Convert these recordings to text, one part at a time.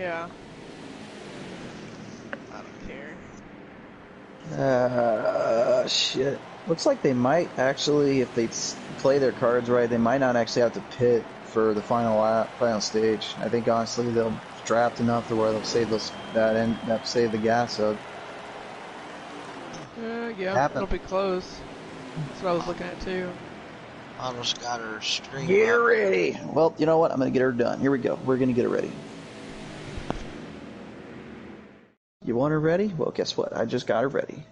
Yeah. I don't Shit. Looks like they might actually, if they play their cards right, they might not actually have to pit for the final lap, final stage. I think honestly they'll draft enough to where they'll save save the gas up. care. Yeah, Happen. it'll be close. That's what I was looking at too. Almost got her stream Get her up. ready. Well, you know what? I'm gonna get her done. Here we go. We're gonna get her ready. You want her ready? Well, guess what? I just got her ready.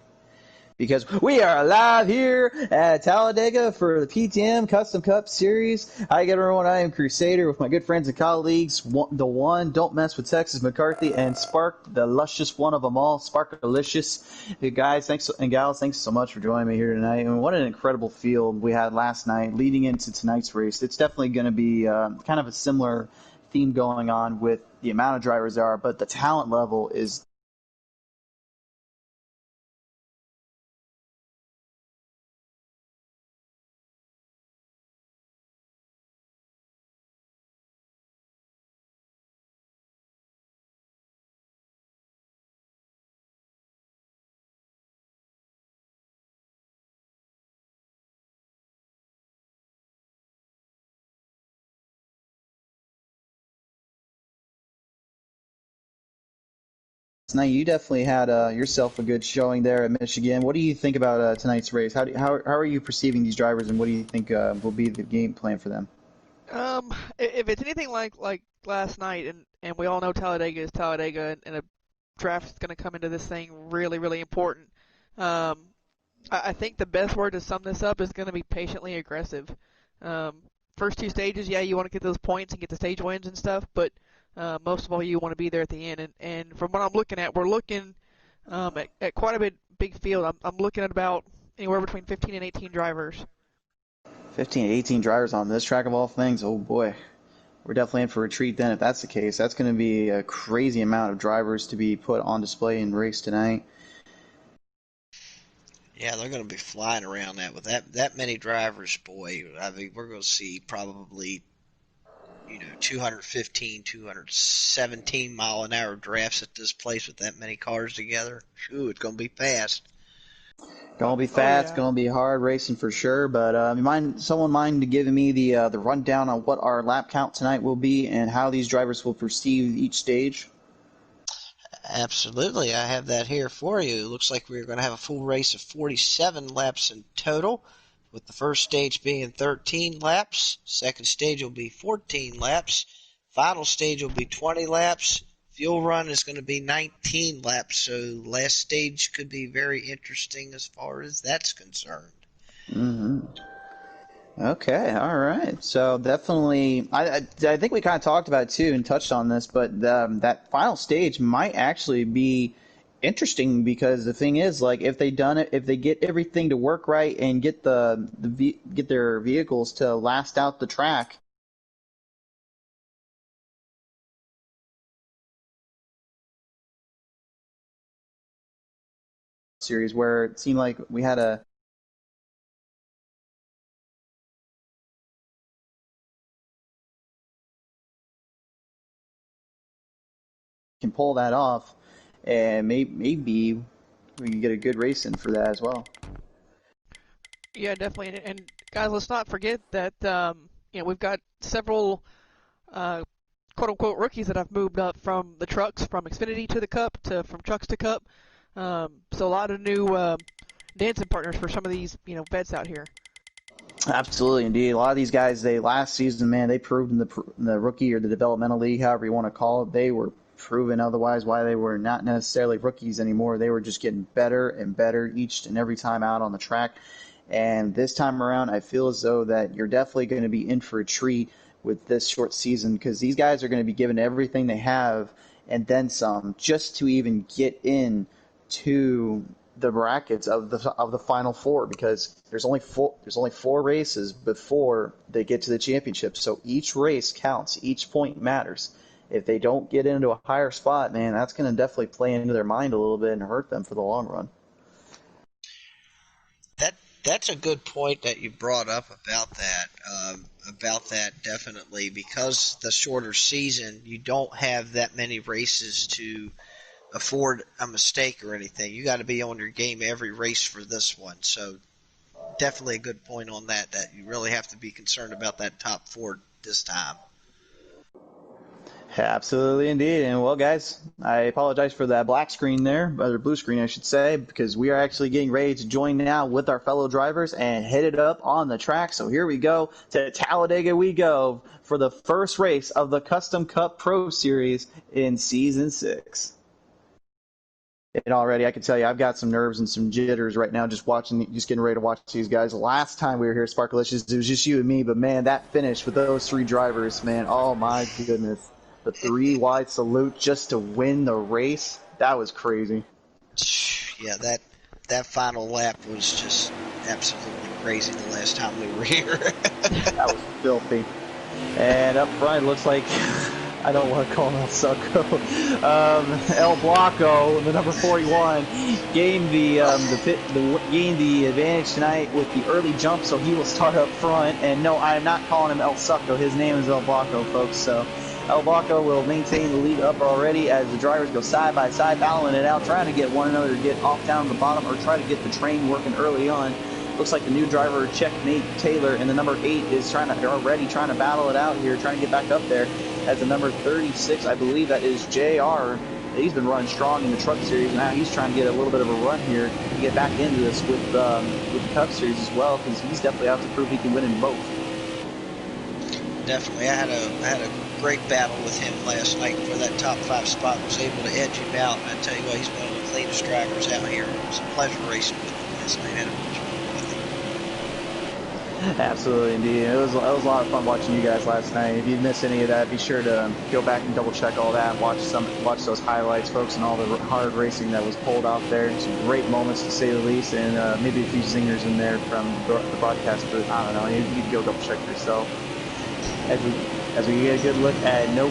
Because we are live here at Talladega for the PTM Custom Cup Series. Hi, everyone. I am Crusader with my good friends and colleagues, the one, Don't Mess with Texas McCarthy, and Spark, the luscious one of them all, Sparkalicious. Hey, guys, and gals, thanks so much for joining me here tonight. And what an incredible field we had last night leading into tonight's race. It's definitely going to be kind of a similar theme going on with the amount of drivers there are, but the talent level is Now you definitely had yourself a good showing there at Michigan. What do you think about tonight's race? How are you perceiving these drivers, and what do you think will be the game plan for them? If it's anything like last night, and we all know Talladega is Talladega, and a draft is going to come into this thing really important. Um, I think the best word to sum this up is going to be patiently aggressive. Um, First two stages, yeah, you want to get those points and get the stage wins and stuff, but most of all, you want to be there at the end. And from what I'm looking at, we're looking at quite a big field. I'm looking at about anywhere between 15 and 18 drivers. 15, 18 drivers on this track of all things. Oh boy, we're definitely in for a treat then. If that's the case, that's going to be a crazy amount of drivers to be put on display in race tonight. Yeah, they're going to be flying around that with that many drivers, boy. I mean, we're going to see probably 215, 217 mile an hour drafts at this place with that many cars together. Ooh, it's going to be fast. Gonna be Oh fast, yeah. gonna be hard racing for sure. But someone mind giving me the rundown on what our lap count tonight will be and how these drivers will perceive each stage? Absolutely, I have that here for you. It looks like we're going to have a full race of 47 laps in total, with the first stage being 13 laps, second stage will be 14 laps, final stage will be 20 laps, fuel run is going to be 19 laps, so last stage could be very interesting as far as that's concerned. Mm-hmm. Okay, all right. So definitely, I think we kind of talked about it too and touched on this, but that final stage might actually be interesting because the thing is, like, if they get everything to work right and get get their vehicles to last out the track. Series where it seemed like we had a can pull that off, and maybe we can get a good race in for that as well. Yeah, definitely. And guys, let's not forget that we've got several uh, quote unquote rookies that have moved up from the trucks, from Xfinity to the Cup, to from trucks to Cup. So a lot of new dancing partners for some of these vets out here. Absolutely, indeed. A lot of these guys, they last season, man, they proved in the rookie or the developmental league, however you want to call it, they were proven otherwise why they were not necessarily rookies anymore. They were just getting better and better each and every time out on the track. And this time around, I feel as though that you're definitely going to be in for a treat with this short season because these guys are going to be given everything they have and then some just to even get in to the brackets of the final four because there's only four races before they get to the championship. So each race counts, each point matters. If they don't get into a higher spot, man, that's going to definitely play into their mind a little bit and hurt them for the long run. That That's a good point that you brought up about that. Definitely, because the shorter season, you don't have that many races to afford a mistake or anything. You got to be on your game every race for this one. So definitely a good point on that. That you really have to be concerned about that top four this time. Absolutely indeed. And well, guys, I apologize for that black screen there, or blue screen, I should say, because we are actually getting ready to join now with our fellow drivers and hit it up on the track. So here we go. To Talladega we go for the first race of the Custom Cup Pro Series in Season 6. And already, I can tell you, I've got some nerves and some jitters right now just getting ready to watch these guys. Last time we were here, Sparkalicious, it was just you and me, but man, that finish with those three drivers, man, oh my goodness. The three wide salute just to win the race, that was crazy. Yeah, that final lap was just absolutely crazy the last time we were here. That was filthy. And up front, it looks like I don't want to call him El Succo. El Blanco, the number 41, gained gained the advantage tonight with the early jump, so he will start up front. And no, I am not calling him El Succo. His name is El Blanco, folks. So El Blanco will maintain the lead up already as the drivers go side by side, battling it out, trying to get one another to get off down to the bottom or try to get the train working early on. Looks like the new driver, Checkmate Taylor, and the number 8 is already trying to battle it out here, trying to get back up there. As the number 36, I believe that is JR. He's been running strong in the Truck Series. Now he's trying to get a little bit of a run here to get back into this with the Cup Series as well, because he's definitely out to prove he can win in both. Definitely, I had a great battle with him last night for that top 5 spot. Was able to edge him out, and I tell you what, he's one of the cleanest drivers out here. It was a pleasure racing with him last night. I had a bunch of fun with him. Absolutely, indeed. It was a lot of fun watching you guys last night. If you missed any of that, be sure to go back and double check all that. Watch those highlights, folks, and all the hard racing that was pulled out there. Some great moments, to say the least, and maybe a few zingers in there from the broadcast booth. I don't know. You can go double check yourself. As we get a good look at no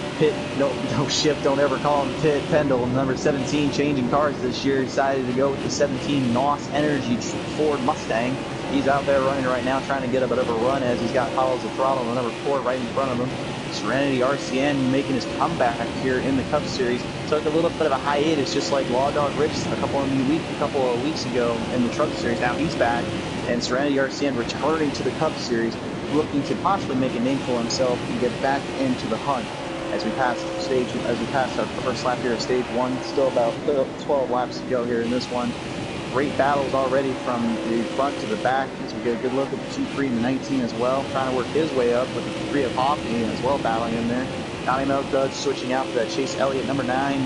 shift, don't ever call him pit. Pendle, number 17, changing cars this year, decided to go with the 17 NOS Energy Ford Mustang. He's out there running right now, trying to get a bit of a run as he's got Follows the Throttle, the number 4 right in front of him. Serenity RCN making his comeback here in the Cup Series. Took a little bit of a hiatus, just like Law Dog Rich a couple of weeks ago in the Truck Series. Now he's back, and Serenity RCN returning to the Cup Series, looking to possibly make a name for himself and get back into the hunt. As we pass our first lap here of stage 1, still about 12 laps to go here in this one. Great battles already from the front to the back as we get a good look at the 2-3 and the 19 as well, trying to work his way up with the 3 of Hoffney as well battling in there. Donnie Melkdudge switching out for that Chase Elliott number 9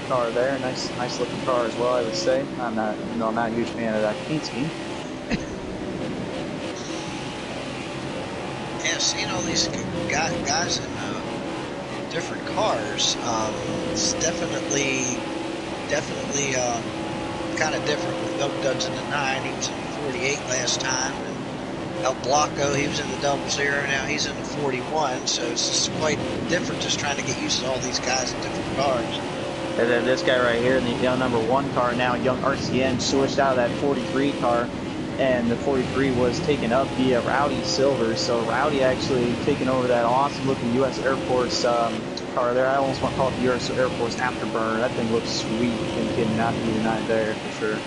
car there. Nice looking car as well, I would say. I'm not a huge fan of that paint scheme. Yeah, seeing all these guys in different cars, it's definitely kind of different with Milk in the 9. He was in the 48 last time, and El Blanco, he was in the 00. Now he's in the 41, so it's just quite different just trying to get used to all these guys in different cars. And then this guy right here in the number 1 car now, Young RCN, switched out of that 43 car, and the 43 was taken up via Rowdy Silver. So Rowdy actually taking over that awesome looking U.S. Air Force car there. I almost want to call it the U.S. Air Force Afterburner. That thing looks sweet and cannot be denied there for sure.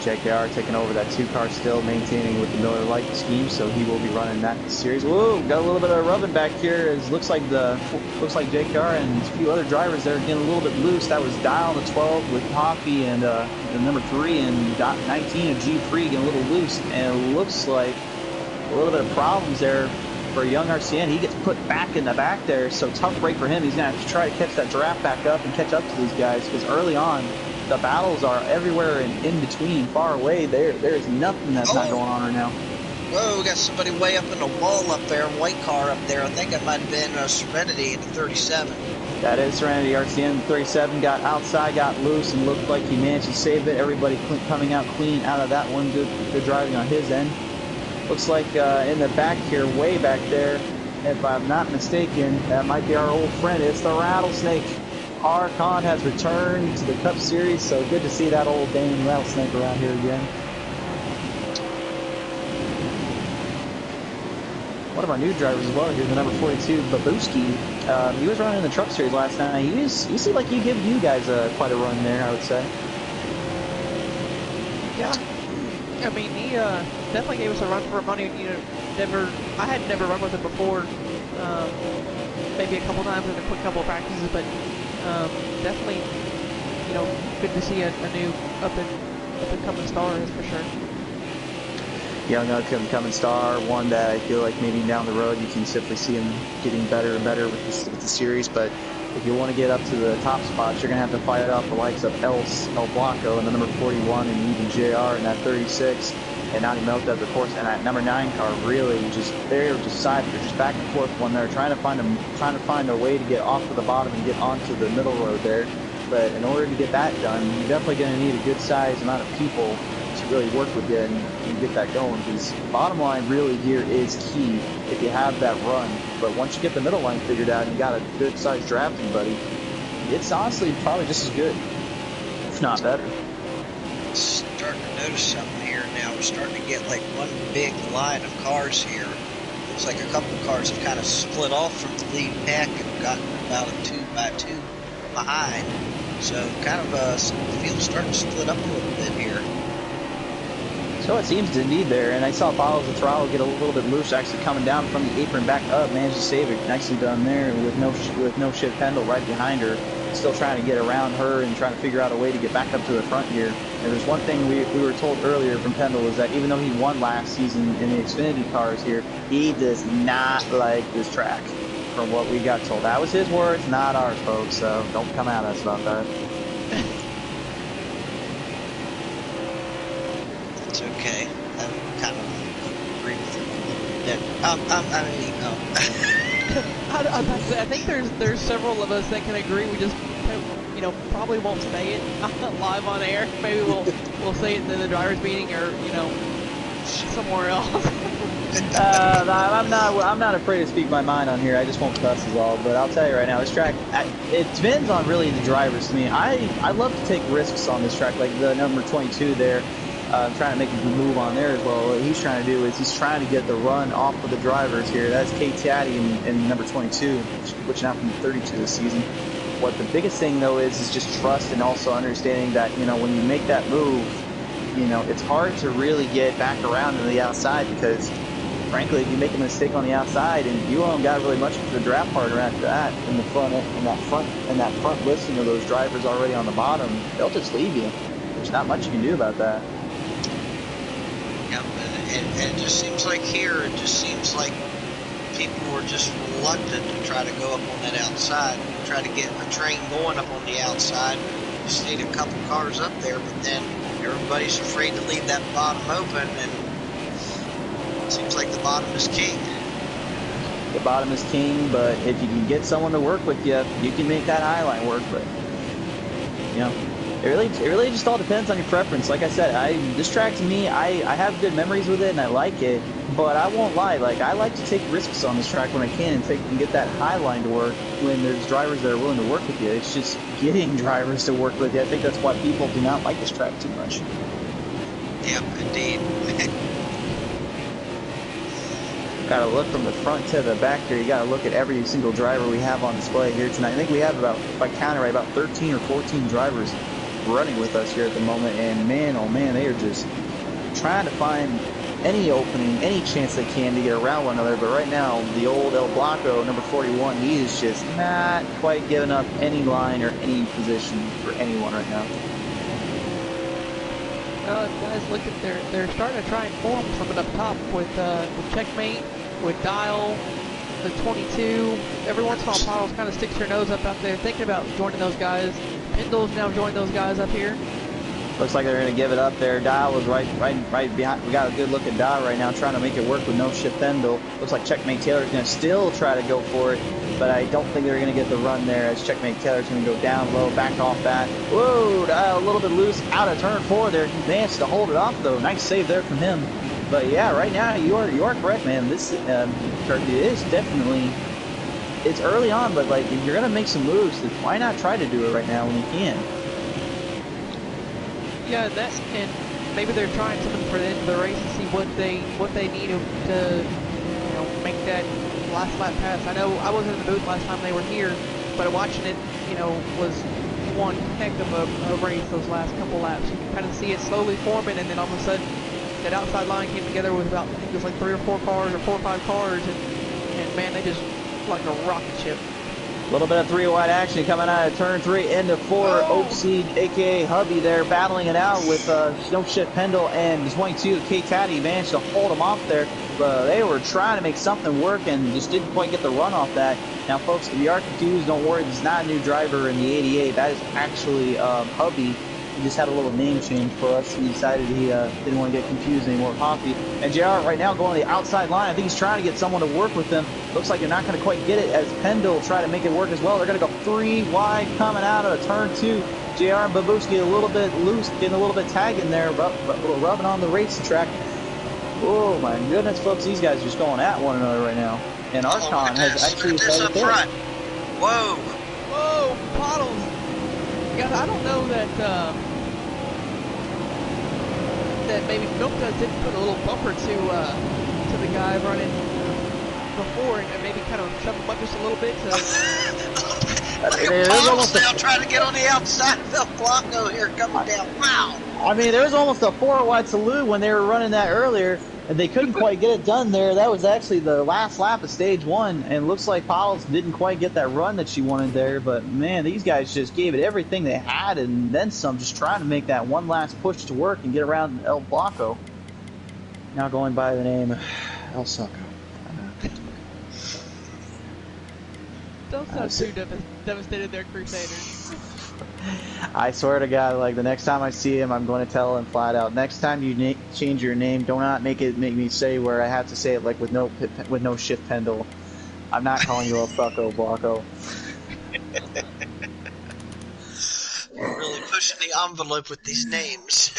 JKR taking over that 2 car still, maintaining with the Miller Lite scheme, so he will be running that series. Whoa, got a little bit of rubbing back here. It looks like JKR and a few other drivers there getting a little bit loose. That was Dial the 12 with Coffee and the number 3 and 19 of G3 getting a little loose, and it looks like a little bit of problems there for Young RCN. He gets put back in the back there, so tough break for him. He's going to have to try to catch that draft back up and catch up to these guys, because early on, the battles are everywhere and in between, far away. There is nothing that's not going on right now. Whoa, we got somebody way up in the wall up there, white car up there. I think that might have been Serenity in the 37. That is Serenity RCN. 37 got outside, got loose, and looked like he managed to save it. Everybody coming out clean out of that one. Good driving on his end. Looks like in the back here, way back there, if I'm not mistaken, that might be our old friend. It's the Rattlesnake. our Khan has returned to the Cup Series, so good to see that old Dane rattlesnake around here again. One of our new drivers as well here, the number 42, Babuski. He was running in the Truck Series last night. He seemed like he gave you guys quite a run there, I would say. Yeah, I mean, he definitely gave us a run for our money. You know, I had never run with him before. Maybe a couple times in a quick couple of practices, but definitely, you know, good to see a new up and coming star, that's for sure. Young up and coming star, one that I feel like maybe down the road you can simply see him getting better and better with the series. But if you want to get up to the top spots, you're going to have to fight off the likes of El Blanco and the number 41 and even JR and that 36 and Nani Melta, of course, and that number 9 car really they're just back and forth when they're trying to find a way to get off of the bottom and get onto the middle road there. But in order to get that done, you're definitely going to need a good sized amount of people to really work with you and get that going, because bottom line really here is key if you have that run. But once you get the middle line figured out and you got a good sized drafting buddy, it's honestly probably just as good, if not better. Starting to notice something here now. We're starting to get like one big line of cars here. Looks like a couple of cars have kind of split off from the lead pack and gotten about a 2x2 behind. So kind of the field's starting to split up a little bit here. So it seems to need there, and I saw Bottles of Throttle get a little bit loose, actually coming down from the apron back up, managed to save it. Nicely done there with no shit Pendle right behind her, still trying to get around her and trying to figure out a way to get back up to the front here. And there's one thing we were told earlier from Pendle is that even though he won last season in the Xfinity cars here, he does not like this track, from what we got told. That was his words, not ours, folks, so don't come at us about that. It's okay. I kind of agree with him a little bit. I think there's several of us that can agree. We just, you know, probably won't say it live on air. Maybe we'll say it in the drivers' meeting or, you know, somewhere else. I'm not afraid to speak my mind on here. I just won't cuss is all. But I'll tell you right now, this track, it depends on really the drivers to me. I love to take risks on this track, like the number 22 there. Trying to make a move on there as well. What he's trying to do is he's trying to get the run off of the drivers here. That's Kate Taddy in number 22, switching out from 32 this season. What the biggest thing though is just trust and also understanding that, you know, when you make that move, you know, it's hard to really get back around to the outside, because frankly, if you make a mistake on the outside and you don't got really much of the draft partner after that in the front and that front listing of those drivers already on the bottom, they'll just leave you. There's not much you can do about that. Yeah, and it just seems like here, it just seems like people were just reluctant to try to go up on that outside, try to get a train going up on the outside. Just need a couple cars up there, but then everybody's afraid to leave that bottom open, and it seems like the bottom is king. The bottom is king, but if you can get someone to work with you, you can make that high line work. But you know, it really just all depends on your preference. Like I said, this track to me, I have good memories with it and I like it, but I won't lie. Like, I like to take risks on this track when I can and get that high line to work when there's drivers that are willing to work with you. It's just getting drivers to work with you. I think that's why people do not like this track too much. Yep, indeed. Got to look from the front to the back here. You got to look at every single driver we have on display here tonight. I think we have about, if I count it right, about 13 or 14 drivers running with us here at the moment. And man, oh man, they are just trying to find any opening, any chance they can to get around one another. But right now, the old El Blanco, number 41, he is just not quite giving up any line or any position for anyone right now. Guys, look at they're starting to try and form something up top with Checkmate, with Dial, the 22. Every once in a while, Pottles kind of sticks her nose up out there, thinking about joining those guys. Pendle's now joined those guys up here. Looks like they're going to give it up there. Dial was right behind. We got a good look at Dial right now, trying to make it work with no shit Pendle. Looks like Checkmate Taylor's going to still try to go for it, but I don't think they're going to get the run there, as Checkmate Taylor's going to go down low, back off that. Whoa, Dial a little bit loose out of turn 4 there. He managed to hold it off though. Nice save there from him. But yeah, right now you are correct, man. This Kirk is definitely it's early on, but like if you're gonna make some moves, then why not try to do it right now when you can? Yeah, and maybe they're trying something for the end of the race to see what they need to make that last lap pass. I know I wasn't in the booth last time they were here, but watching it, was one heck of a race those last couple laps. You can kind of see it slowly forming, and then all of a sudden that outside line came together with about, I think it was like 3 or 4 cars or 4 or 5 cars, and man, they just like a rocket ship. A little bit of 3 wide action coming out of turn 3 into 4. Oh! Oakseed, aka Hubby, there battling it out with Snow Shift Pendle and 22. Kate Taddy managed to hold them off there. They were trying to make something work and just didn't quite get the run off that. Now, folks, if you are confused, don't worry. This is not a new driver in the 88. That is actually Hubby. He just had a little name change for us. He decided he didn't want to get confused anymore. Hoppy. And JR right now going to the outside line. I think he's trying to get someone to work with him. Looks like they're not going to quite get it as Pendle try to make it work as well. They're going to go 3 wide coming out of turn 2. JR and Babuski a little bit loose, getting a little bit tagging there, rubbing on the racetrack. Oh my goodness, folks, these guys are just going at one another right now. And Archon has actually decided to front. Whoa. Whoa, Pottles. Guys, I don't know that that maybe Milka didn't put a little bumper to the guy running before and maybe kind of shove him up just a little bit. Pottles now trying to get on the outside of El Blanco here coming down. Wow. I mean, there was almost a 4 wide salute when they were running that earlier, and they couldn't quite get it done there. That was actually the last lap of stage 1, and it looks like Pottles didn't quite get that run that she wanted there. But man, these guys just gave it everything they had and then some, just trying to make that one last push to work and get around El Blanco. Now going by the name El Succo. Don't sound too devastated there, Crusaders. I swear to God, like the next time I see him, I'm going to tell him flat out. Next time you change your name, do not make me say where I have to say it like with no shift Pendle. I'm not calling you El Succo Blanco. We're really pushing the envelope with these names.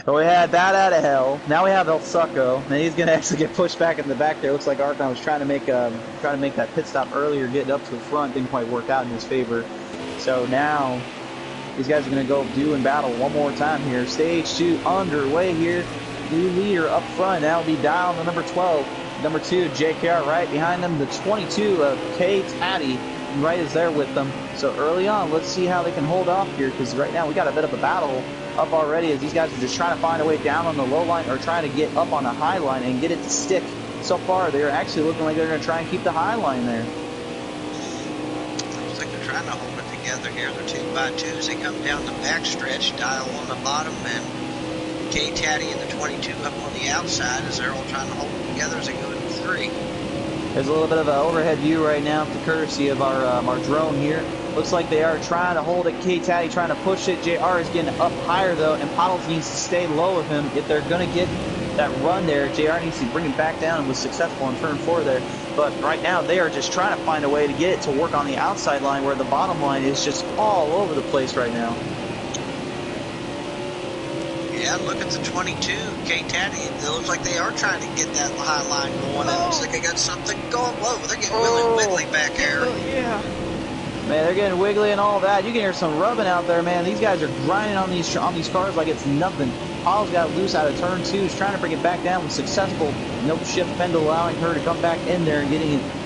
So we had that out of hell. Now we have El Succo, and he's going to actually get pushed back in the back there. Looks like Archon was trying to make that pit stop earlier, getting up to the front. Didn't quite work out in his favor. So now these guys are going to go do and battle one more time here. Stage 2 underway here. New leader up front. That'll be Dial, the number 12. Number 2, JKR right behind them. The 22 of K Taddy right is there with them. So early on, let's see how they can hold off here, because right now we got a bit of a battle up already as these guys are just trying to find a way down on the low line or trying to get up on the high line and get it to stick. So far, they're actually looking like they're going to try and keep the high line there. Looks like they're trying to hold it together here. They're 2 by 2s. They come down the backstretch, Dial on the bottom, and K-Taddy and the 22 up on the outside as they're all trying to hold it together as they go into 3. There's a little bit of an overhead view right now, the courtesy of our drone here. Looks like they are trying to hold it. K-Taddy trying to push it. JR is getting up higher, though, and Pottles needs to stay low of him. If they're going to get that run there, JR needs to bring it back down and was successful in turn 4 there. But right now, they are just trying to find a way to get it to work on the outside line where the bottom line is just all over the place right now. Yeah, look at the 22, K-Taddy. It looks like they are trying to get that high line going. It looks like they got something going. Whoa, they're getting really wiggly back there. Yeah. Man, they're getting wiggly and all that. You can hear some rubbing out there, man. These guys are grinding on these cars like it's nothing. Paul's got loose out of turn 2. He's trying to bring it back down with successful no shift Pendle, allowing her to come back in there and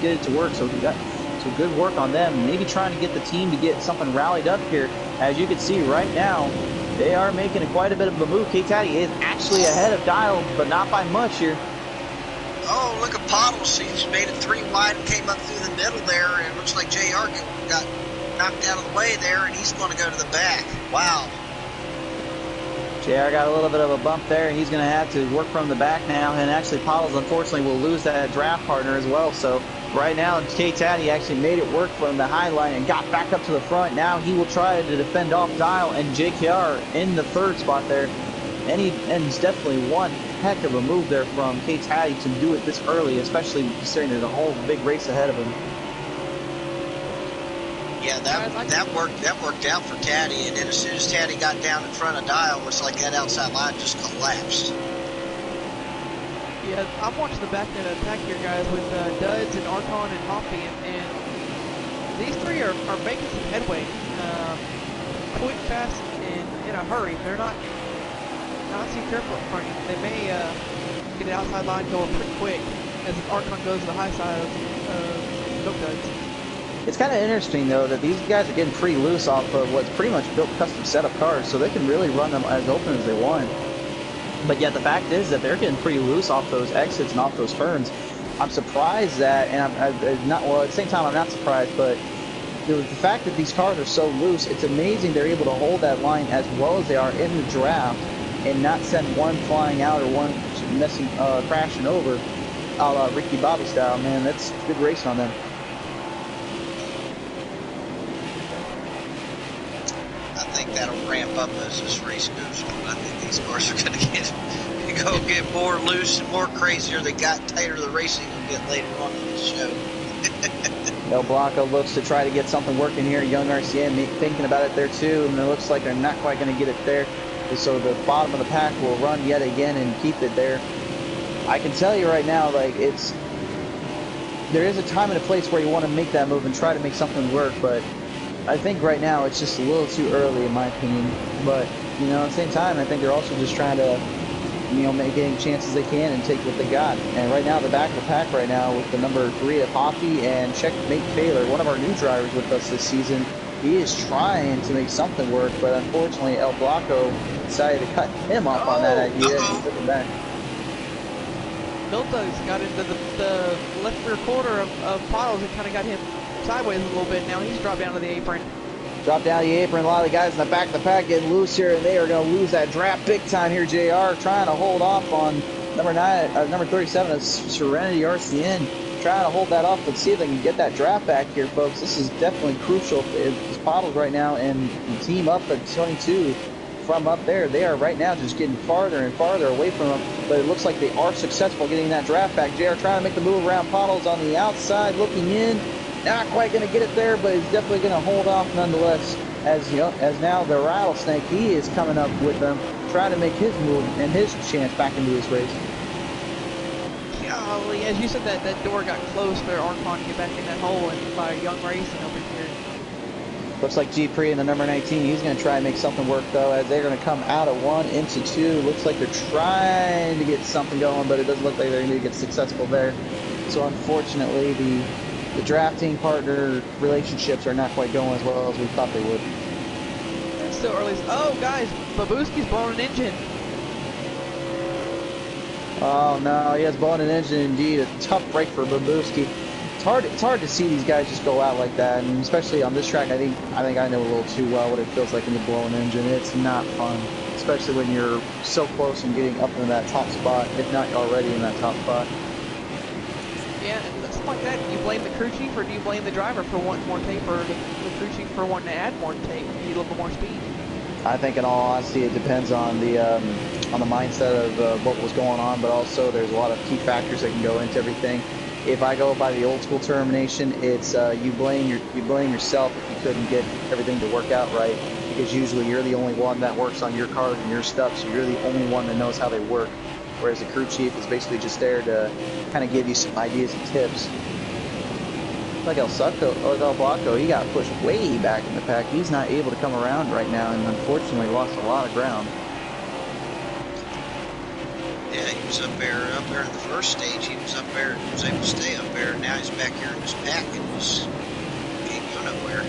get it to work. So we got some good work on them. Maybe trying to get the team to get something rallied up here. As you can see right now, they are making quite a bit of a move. K-Taddy is actually ahead of Dial, but not by much here. Oh, look at Pottles. He's made it 3 wide and came up through the middle there, and it looks like JR got knocked out of the way there, and he's going to go to the back. Wow. JR got a little bit of a bump there, and he's going to have to work from the back now, and actually Pottles unfortunately will lose that draft partner as well. So right now K-Taddy actually made it work from the high line and got back up to the front. Now he will try to defend off Dial and JKR in the 3rd spot there. And it's definitely one heck of a move there from K-Taddy to do it this early, especially considering there's a whole big race ahead of him. Yeah, that worked out for Taddy, and then as soon as Taddy got down in front of Dial, it's like that outside line just collapsed. Yeah, I'm watching the back end of the pack here, guys, with Duds and Archon and Hoppy, and these three are making some headway. Quick, fast, and in a hurry. They're not too careful up front. They may get an outside line going pretty quick as Archon goes to the high side of Milk Duds. It's kind of interesting, though, that these guys are getting pretty loose off of what's pretty much built custom setup cars, so they can really run them as open as they want. But yet the fact is that they're getting pretty loose off those exits and off those turns. I'm surprised that, and I'm not, well, at the same time, I'm not surprised, but the fact that these cars are so loose, it's amazing they're able to hold that line as well as they are in the draft and not send one flying out or one messing, crashing over, a la Ricky Bobby style. Man, that's good racing on them. I think that'll ramp up as this race goes on. I think these cars are going to get more loose and more crazier. They got tighter. The racing will get later on in the show. El Blanco looks to try to get something working here. Young RCN thinking about it there too, and it looks like they're not quite going to get it there. So the bottom of the pack will run yet again and keep it there. I can tell you right now, like, there is a time and a place where you want to make that move and try to make something work, but I think right now it's just a little too early in my opinion. But, you know, at the same time, I think they're also just trying to, you know, make any chances they can and take what they got. And right now, the back of the pack right now with the number 3 of Hoppy and Checkmate Taylor, one of our new drivers with us this season, he is trying to make something work, but unfortunately El Blanco decided to cut him off on that idea and took him back. Milton's got into the left rear quarter of Pottles and kind of got him sideways a little bit. Now he's dropped down to the apron. Drop down the apron. A lot of the guys in the back of the pack getting loose here, and they are going to lose that draft big time here. JR trying to hold off on number 37 of Serenity RCN, trying to hold that off. Let's see if they can get that draft back here, folks. This is definitely crucial. It's Pottles right now and the team up at 22 from up there. They are right now just getting farther and farther away from them, but it looks like they are successful getting that draft back. JR trying to make the move around Pottles on the outside, looking in. Not quite going to get it there, but he's definitely going to hold off nonetheless. As you know, as now the Rattlesnake, he is coming up with them, trying to make his move and his chance back into this race. Golly, as you said, that door got closed there. Archon to get back in that hole and by Young Racing over here. Looks like G Pre in the number 19. He's going to try and make something work, though, as they're going to come out of 1 into 2. Looks like they're trying to get something going, but it doesn't look like they're going to get successful there. So unfortunately, the drafting partner relationships are not quite going as well as we thought they would. It's still early. Oh, guys, Babuski's blowing an engine. Oh, no, he has blown an engine indeed. A tough break for Babuski. It's hard to see these guys just go out like that, and especially on this track, I think I know a little too well what it feels like when you blow an engine. It's not fun, especially when you're so close and getting up into that top spot, if not already in that top spot. Yeah, and something like that, do you blame the crew chief or do you blame the driver for wanting more tape, or the crew chief for wanting to add more tape, need a little bit more speed? I think in all honesty it depends on the mindset of what was going on, but also there's a lot of key factors that can go into everything. If I go by the old school termination, it's you blame yourself if you couldn't get everything to work out right, because usually you're the only one that works on your cars and your stuff, so you're the only one that knows how they work. Whereas the crew chief is basically just there to kind of give you some ideas and tips. Like El Blanco, he got pushed way back in the pack. He's not able to come around right now, and unfortunately lost a lot of ground. Yeah, he was up there in the first stage. He was up there, was able to stay up there. Now he's back here in his pack and just can't go nowhere.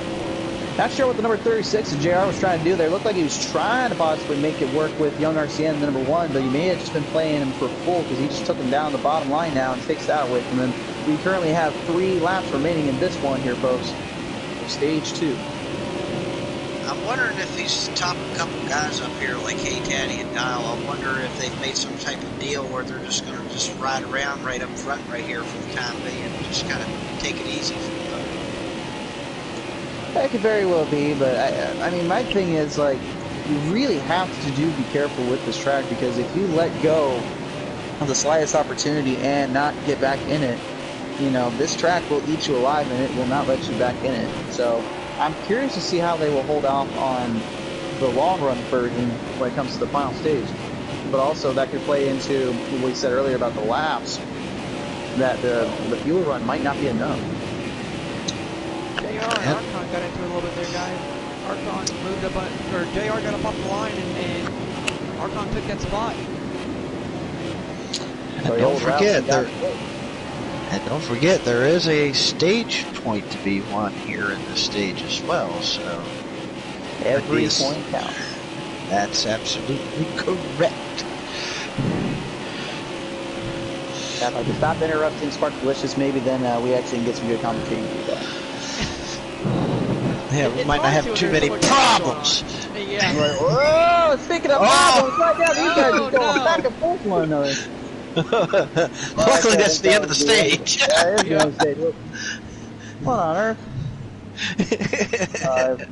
Not sure what the number 36 of JR was trying to do there. It looked like he was trying to possibly make it work with Young RCN, the number 1, but he may have just been playing him for full because he just took him down the bottom line now and takes that away from him. We currently have 3 laps remaining in this one here, folks. Stage 2. I'm wondering if he's top a couple guys up here like Hey Daddy and Dial. I wonder if they've made some type of deal where they're just going to just ride around right up front right here for the time being and just kind of take it easy for them. That could very well be, but I mean, my thing is, like, you really have to be careful with this track, because if you let go of the slightest opportunity and not get back in it, you know, this track will eat you alive and it will not let you back in it. So I'm curious to see how they will hold off on the long run version when it comes to the final stage. but also that could play into what we said earlier about the laps, that the fuel run might not be enough. JR and Archon got into it a little bit there, guys. Archon moved up, or JR got up off the line, and Archon took that spot. And don't forget, there is a stage point to be won here in this stage as well. So every point counts. That's absolutely correct. Yeah, if I could stop interrupting Sparkalicious, maybe then we actually can get some good commentating feedback. Yeah, we might not have too many problems. Yeah. Like, whoa, speaking of problems, right now these guys are going back and forth one another. Luckily, that's the end of the stage. Yeah, it is the end of the stage. What on earth?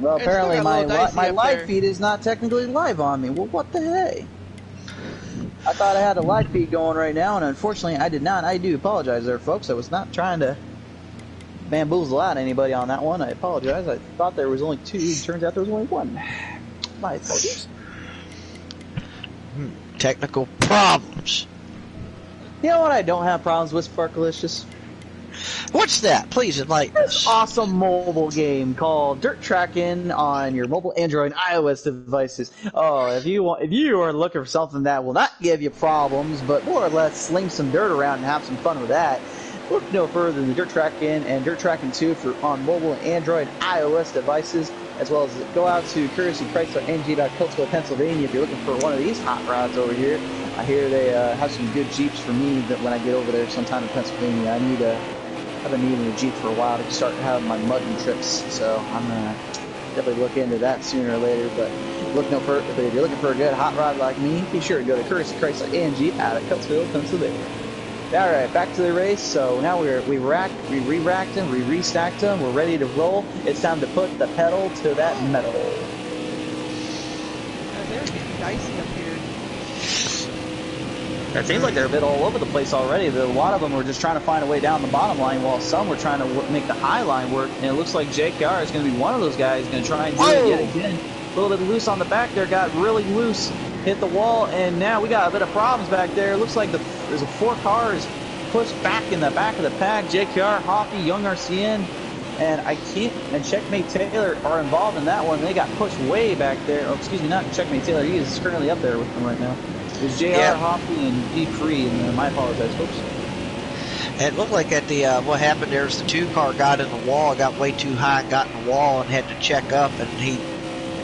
Well, apparently my live feed is not technically live on me. Well, what the hey? I thought I had a live feed going right now, and unfortunately I did not. I do apologize there, folks. I was not trying to bamboozle out anybody on that one. I apologize. I thought there was only two. Turns out there was only one. My apologies. Technical problems. You know what I don't have problems with, Sparkalicious? What's that? Please enlighten us. This awesome mobile game called Dirt Tracking on your mobile Android and iOS devices. Oh, if you are looking for something that will not give you problems, but more or less sling some dirt around and have some fun with that, look no further than Dirt Tracking and Dirt Tracking 2 for on mobile and Android and iOS devices, as well as go out to CuriouslyPrice.ng.Coatesville, Pennsylvania if you're looking for one of these hot rods over here. I hear they have some good Jeeps for me that when I get over there sometime in Pennsylvania. I've been needing a Jeep for a while to start having my mudding trips, so I'm gonna definitely look into that sooner or later. But if you're looking for a good hot rod like me, be sure to go to CuriouslyPrice.ng out at Coatesville, Pennsylvania. All right, back to the race. So now we re-racked them, we restacked them, we're ready to roll. It's time to put the pedal to that metal. They're getting dicey up here. It seems like they're a bit all over the place already. A lot of them were just trying to find a way down the bottom line, while some were trying to make the high line work. And it looks like JKR is going to be one of those guys going to try and do it yet again. A little bit loose on the back there, got really loose, hit the wall, and now we got a bit of problems back there. It looks like there's 4 cars pushed back in the back of the pack. JKR, Hoppy, Young RCN, and Checkmate Taylor are involved in that one. They got pushed way back there. Oh, excuse me, not Checkmate Taylor. He is currently up there with them right now. It's JR, Hoppy, and Dupree, and my apologies, folks. It looked like at the what happened there is the 2 car got in the wall, got way too high, got in the wall, and had to check up, and he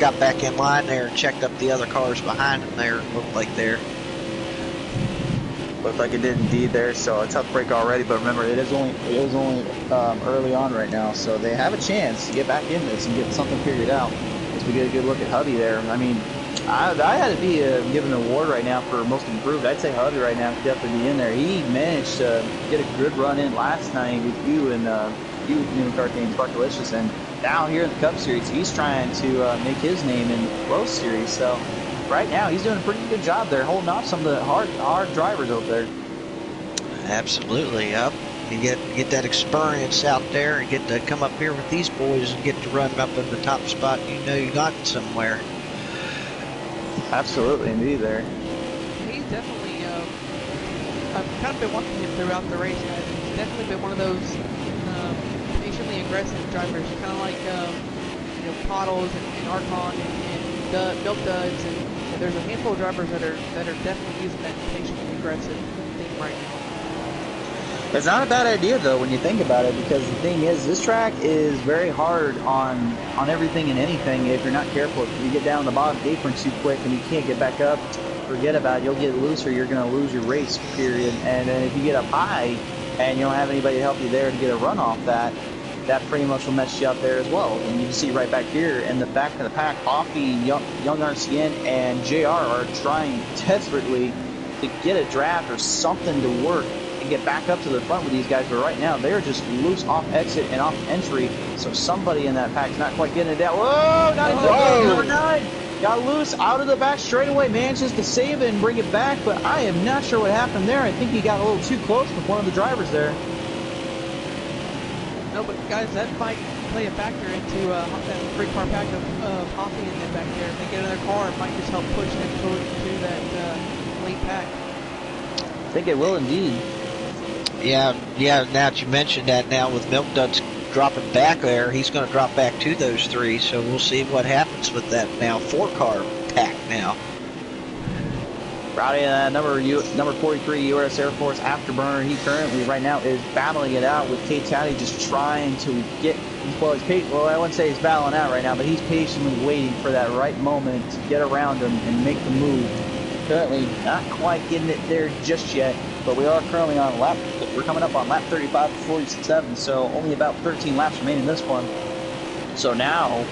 got back in line there and checked up the other cars behind him there. It looked like there. Looked like it did indeed there, so a tough break already, but remember, it is only early on right now, so they have a chance to get back in this and get something figured out. As we get a good look at Hubby there. I mean, I had to be given an award right now for most improved. I'd say Hubby right now could definitely be in there. He managed to get a good run in last night with you and New McCarthy and Sparkalicious, and now here in the Cup Series, he's trying to make his name in the Pro Series. So right now, he's doing a pretty good job there, holding off some of the hard drivers out there. Absolutely, yep. You get that experience out there and get to come up here with these boys and get to run up in the top spot. You know you got somewhere. Absolutely, indeed, there. He's definitely, I've kind of been watching him throughout the race, guys. He's definitely been one of those patiently aggressive drivers, kind of like, Pottles and Archon and Milk Duds, and there's a handful of drivers that are definitely using that patiently aggressive thing right now. It's not a bad idea, though, when you think about it, because the thing is, this track is very hard on everything and anything if you're not careful. If you get down the bottom apron too quick and you can't get back up, forget about it. You'll get loose or you're going to lose your race, period. And then if you get up high and you don't have anybody to help you there to get a run off that pretty much will mess you up there as well. And you can see right back here in the back of the pack, Offie, Young RCN, and JR are trying desperately to get a draft or something to work and get back up to the front with these guys, but right now they're just loose off exit and off entry, so somebody in that pack's not quite getting it down. Whoa, not into number 9. Got loose out of the back straightaway, manages to save it and bring it back, but I am not sure what happened there. I think he got a little too close with one of the drivers there. No, but guys, that might play a factor into that 3-car pack of Hoppy and them back there. If they get another car, it might just help push them to that lead pack. I think it will indeed. Yeah. Now that you mentioned that, now with Milk Duds dropping back there, he's going to drop back to those 3. So we'll see what happens with that now 4-car pack now. Rowdy, number 43 U.S. Air Force Afterburner. He currently, right now, is battling it out with Kate Towdy, just trying to get. Well, I wouldn't say he's battling out right now, but he's patiently waiting for that right moment to get around him and make the move. Currently, not quite getting it there just yet, but we are currently on lap. We're coming up on lap 35 to 47, so only about 13 laps remaining in this one. So now,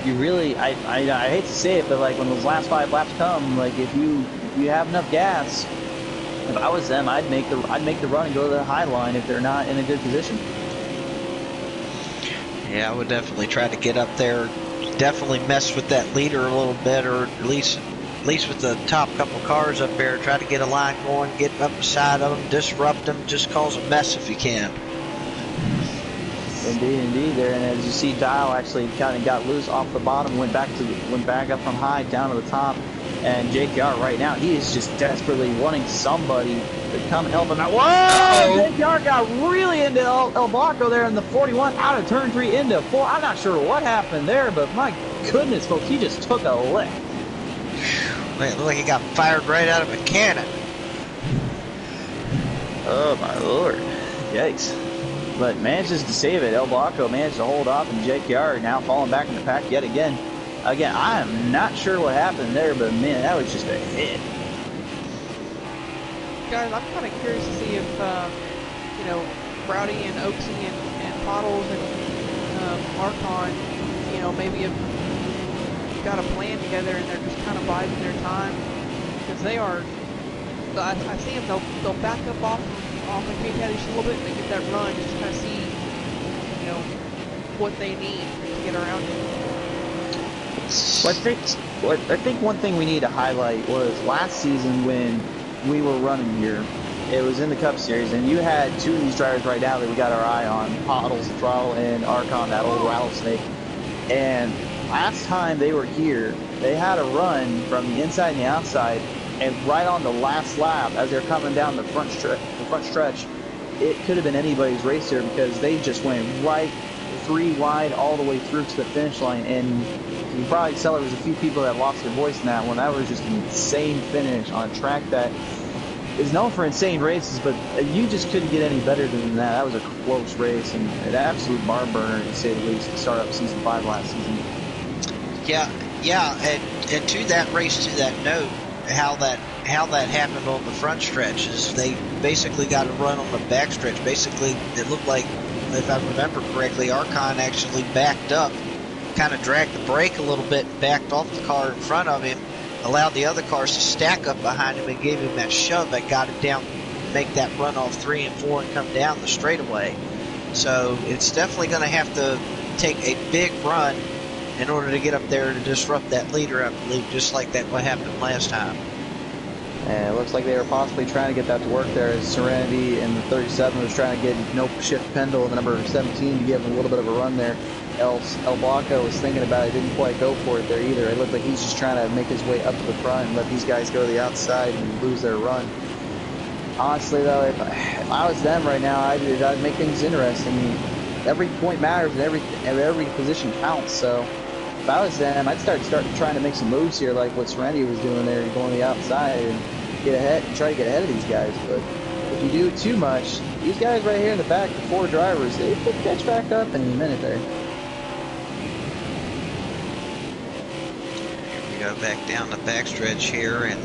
you really, I hate to say it, but like when those last 5 laps come, like if you have enough gas, if I was them, I'd make the run and go to the high line if they're not in a good position. Yeah, I would definitely try to get up there, definitely mess with that leader a little bit, or at least with the top couple cars up there, try to get a line going, get up beside of them, disrupt them, just cause a mess if you can. Indeed, there. And as you see, Dial actually kind of got loose off the bottom, went back up from high down to the top. And JKR right now, he is just desperately wanting somebody to come help him out. Whoa! JKR got really into El Blanco there in the 41, out of turn 3 into 4. I'm not sure what happened there, but my goodness, folks, he just took a lick. Man, it looked like he got fired right out of a cannon. Oh my lord. Yikes. But manages to save it. El Blanco managed to hold off, and JKR now falling back in the pack yet again. Again, I am not sure what happened there, but man, that was just a hit. Guys, I'm kind of curious to see if, Rowdy and Oaksy and Pottles and Archon, maybe have got a plan together and they're just kind of biding their time. Because they are, I see them, they'll back up off of K-Taddy just a little bit and they get that run just to kind of see, what they need to get around it. Well, I think one thing we need to highlight was last season when we were running here, it was in the Cup Series, and you had 2 of these drivers right now that we got our eye on, Pottles, Throttle, and Archon, that old rattlesnake. And last time they were here, they had a run from the inside and the outside, and right on the last lap, as they're coming down the front stretch, it could have been anybody's race here because they just went right 3 wide all the way through to the finish line. And you probably tell there was a few people that lost their voice in that one. That was just an insane finish on a track that is known for insane races, but you just couldn't get any better than that. That was a close race and an absolute barn burner, to say the least, to start up season 5 last season. Yeah, and to that race, to that note, how that happened on the front stretch is they basically got a run on the back stretch. Basically, it looked like, if I remember correctly, Archon actually backed up, kind of dragged the brake a little bit and backed off the car in front of him, allowed the other cars to stack up behind him and gave him that shove that got him down, make that run off 3 and 4 and come down the straightaway. So it's definitely going to have to take a big run in order to get up there to disrupt that leader, I believe, just like that what happened last time. And it looks like they were possibly trying to get that to work there, as Serenity in the 37 was trying to get Nope Shift Pendle in the number 17 to give him a little bit of a run there. El Blanco was thinking about it, didn't quite go for it there either. It looked like he's just trying to make his way up to the front and let these guys go to the outside and lose their run. Honestly, though, if I was them right now, I'd make things interesting. Every point matters and every position counts, so if I was them, I'd start trying to make some moves here, like what Serenity was doing there, going to the outside and get ahead and try to get ahead of these guys. But if you do too much, these guys right here in the back, the 4 drivers, they could catch back up in a minute there. Here we go back down the backstretch here, and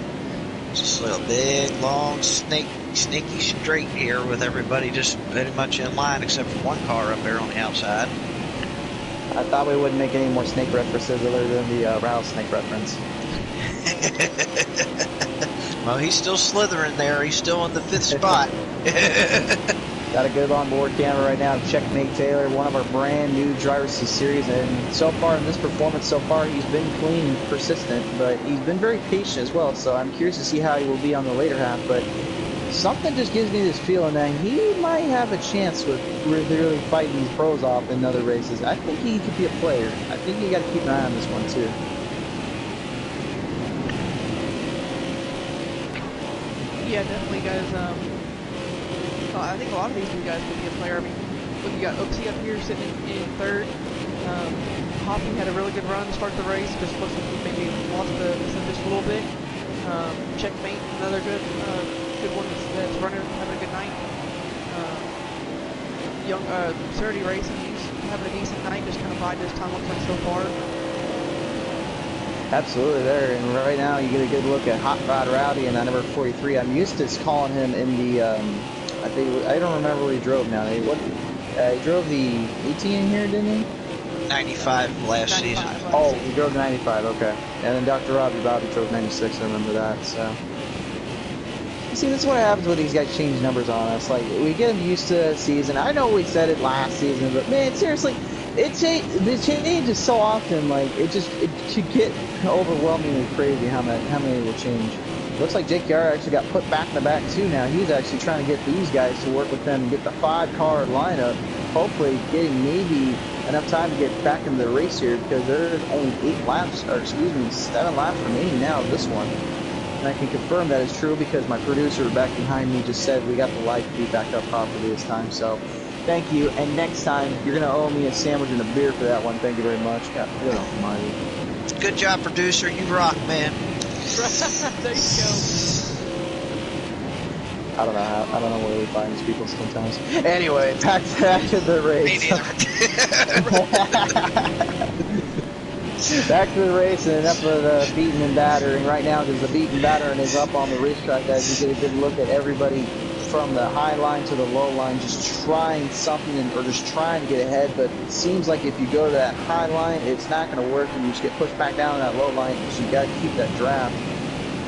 just a big, long, sneaky straight here with everybody just pretty much in line except for one car up there on the outside. I thought we wouldn't make any more snake references other than the rattlesnake reference. Well, he's still slithering there. He's still in the 5th spot. Got a good onboard camera right now. Checkmate Taylor, one of our brand new drivers to the series, and so far in this performance, he's been clean and persistent, but he's been very patient as well. So I'm curious to see how he will be on the later half. But something just gives me this feeling that he might have a chance with really fighting these pros off in other races. I think he could be a player. I think you got to keep an eye on this one too. Yeah, definitely, guys. I think a lot of these new guys could be a player. I mean, look, you got Oaksy up here sitting in third. Hoppy had a really good run to start the race. Just looks like he maybe lost the just a little bit. Checkmate, another good one that's running, having a good night. Young Surdy Racing, he's having a decent night, just kind of biding his time, looks like so far. Absolutely there, and right now you get a good look at Hot Rod Rowdy and number 43. I'm used to calling him in the, I don't remember what he drove now. He drove the 18 here, didn't he? 95 last season. Oh, he drove the 95, okay. And then Dr. Robbie Bobby drove 96, I remember that, so. You see, this is what happens when these guys change numbers on us. Like, we get them used to the season. I know we said it last season, but man, seriously, the change is so often, like, it should get overwhelmingly crazy how many will change. Looks like Jake Yara actually got put back in the back too now. He's actually trying to get these guys to work with them and get the 5-car lineup. Hopefully getting maybe enough time to get back into the race here because there's only 7 laps remaining now of this one. And I can confirm that is true because my producer back behind me just said we got the light feed back up properly this time. So thank you. And next time you're going to owe me a sandwich and a beer for that one. Thank you very much. God, good almighty. Good job, producer. You rock, man. There you go. I don't know where we find these people sometimes. Anyway, back to the race. Me neither. Back to the race and enough of the beating and battering. Right now, there's the beating and battering is up on the racetrack, guys. You get a good look at everybody from the high line to the low line, just trying something or just trying to get ahead. But it seems like if you go to that high line, it's not going to work, and you just get pushed back down to that low line because you got to keep that draft.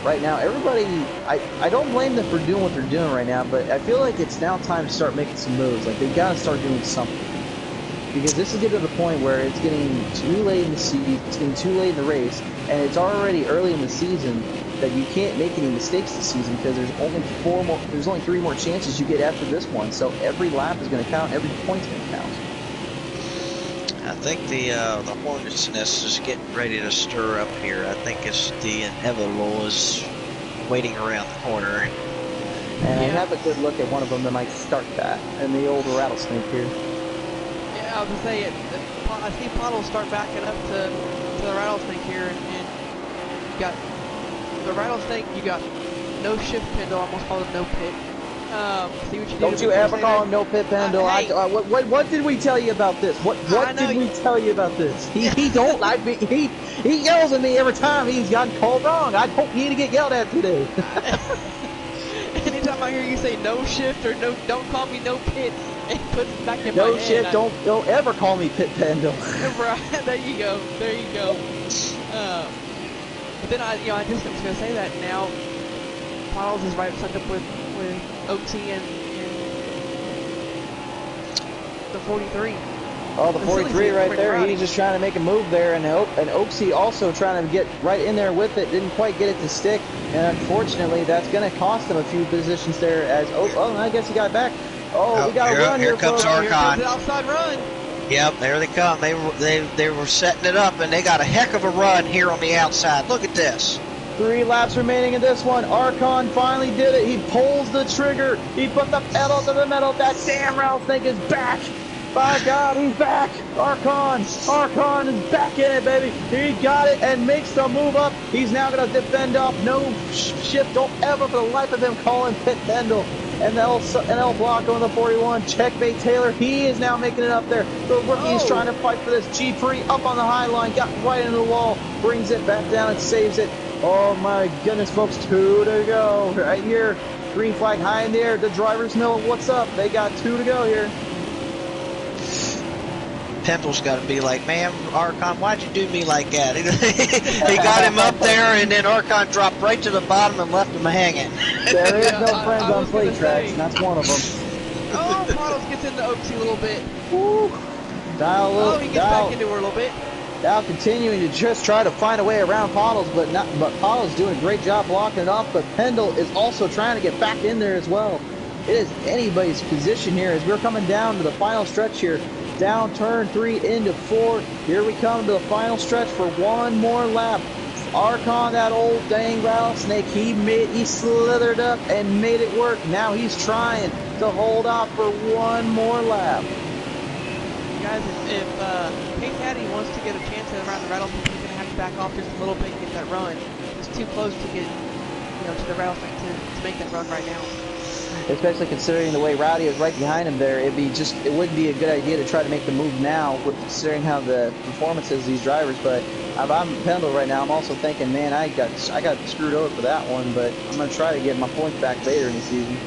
Right now, everybody, I don't blame them for doing what they're doing right now, but I feel like it's now time to start making some moves. Like, they got to start doing something. Because this is getting to the point where it's getting too late in the season, it's getting too late in the race, and it's already early in the season that you can't make any mistakes this season because there's only 3 more chances you get after this one. So every lap is going to count, every point's going to count. I think the hornet's nest is getting ready to stir up here. I think it's the inevitable is waiting around the corner. And I have a good look at one of them that might start that, and the old rattlesnake here. Yeah, I was going to say, I see ThePottles start backing up to the rattlesnake here, and you got the rattlesnake, you got no shift pin, though I almost call it no pit. See what you Don't you ever call him no pit Pendle. Hey. What did we tell you about this? What did we tell you about this? He yells at me every time he's gotten called wrong. I hope you need to get yelled at today. Anytime I hear you say no shift or no, don't call me no pit, it puts it back in my head. No shift, don't ever call me pit Pendle. Right, there you go. But then I just was gonna say that now. Piles is right sucked up with Oaksy and the 43. Oh, the 43 right there. He's just trying to make a move there, and Oaksy also trying to get right in there with it. Didn't quite get it to stick, and unfortunately, that's going to cost him a few positions there. I guess he got back. We got a run here, comes folks. Archon. Here comes the outside run. Yep, there they come. They were setting it up, and they got a heck of a run here on the outside. Look at this. 3 laps remaining in this one. Archon finally did it. He pulls the trigger. He put the pedal to the metal. That damn rattlesnake is back. By God, he's back. Archon is back in it, baby. He got it and makes the move up. He's now going to defend off. No shift. Don't ever for the life of him call him Pit Pendle. And L block on the 41. Checkmate Taylor. He is now making it up there. The rookie is trying to fight for this. G3 up on the high line. Got right into the wall. Brings it back down and saves it. Oh my goodness, folks. 2 to go. Right here. Green flag high in the air. The drivers know what's up. They got 2 to go here. Pendle's got to be like, man, Archon, why'd you do me like that? He got him up there, and then Archon dropped right to the bottom and left him hanging. There is no friends on plate tracks, and that's one of them. Oh, Pottles gets into Oaksy a little bit. Woo. He gets back into her a little bit. Now continuing to just try to find a way around Pottles, but Pottles doing a great job blocking it off, but Pendle is also trying to get back in there as well. It is anybody's position here as we're coming down to the final stretch here. Down turn 3 into 4. Here we come to the final stretch for one more lap. Archon, that old dang rattlesnake, he slithered up and made it work. Now he's trying to hold out for one more lap. Guys, if K-Caddy wants to get a chance around the rattlesnake, he's going to have to back off just a little bit and get that run. He's too close to get, to the rattlesnake to make that run right now. Especially considering the way Rowdy is right behind him there, it wouldn't be a good idea to try to make the move now, considering how the performance is of these drivers. But if I'm Pendle right now, I'm also thinking, man, I got screwed over for that one, but I'm going to try to get my points back later in the season.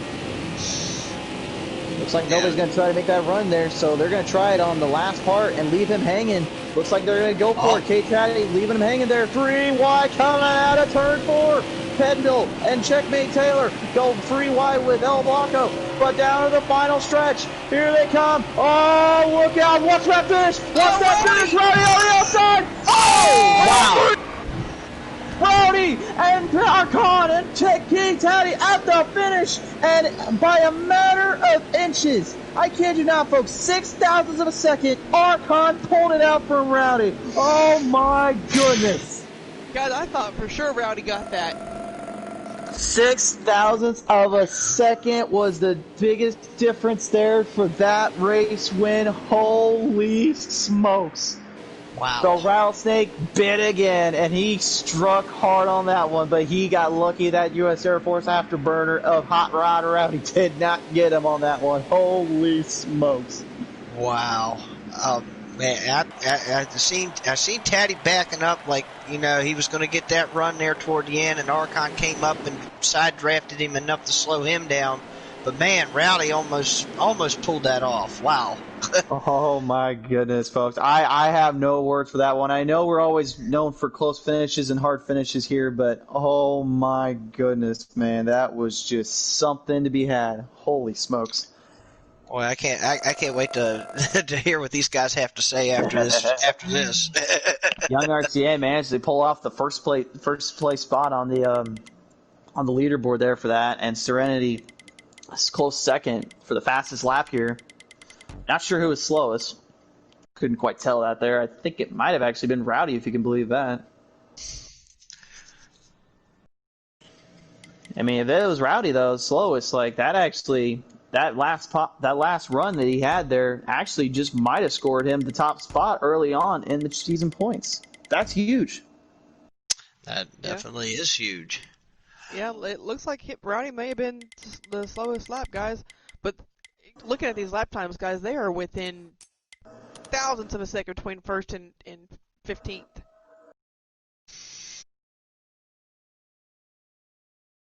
Looks like nobody's going to try to make that run there, so they're going to try it on the last part and leave him hanging. Looks like they're going to go for it. K-Caddy leaving him hanging there. 3 wide coming out of turn 4. Pendle and Checkmate Taylor go 3 wide with El Blanco, but down to the final stretch. Here they come. Oh, look out. Watch that finish. Watch that finish. Rowdy on the outside. Oh, wow. Rowdy and Archon and K-Caddy at the finish, and by a matter of inches. I kid you not, folks. 0.06 of a second. Archon pulled it out from Rowdy. Oh, my goodness. Guys, I thought for sure Rowdy got that. 0.06 of a second was the biggest difference there for that race win. Holy smokes. Wow. So Rattlesnake bit again, and he struck hard on that one, but he got lucky that U.S. Air Force afterburner of Hot Rod Rowdy did not get him on that one. Holy smokes. Wow. Man, I seen Taddy backing up like, he was going to get that run there toward the end, and Archon came up and side drafted him enough to slow him down. But man, Rowdy almost pulled that off. Wow. Oh my goodness, folks. I have no words for that one. I know we're always known for close finishes and hard finishes here, but oh my goodness, man, that was just something to be had. Holy smokes. Boy, I can't wait to to hear what these guys have to say after this. Young RCA managed to pull off the first place spot on the leaderboard there for that, and Serenity is close second for the fastest lap here. Not sure who was slowest. Couldn't quite tell that there. I think it might have actually been Rowdy, if you can believe that. I mean, if it was Rowdy though, slowest, like that last run that he had there actually just might have scored him the top spot early on in the season points. That's huge. That definitely is huge. Yeah, it looks like Rowdy may have been the slowest lap, guys. But looking at these lap times, guys, they are within thousandths of a second between first and 15th.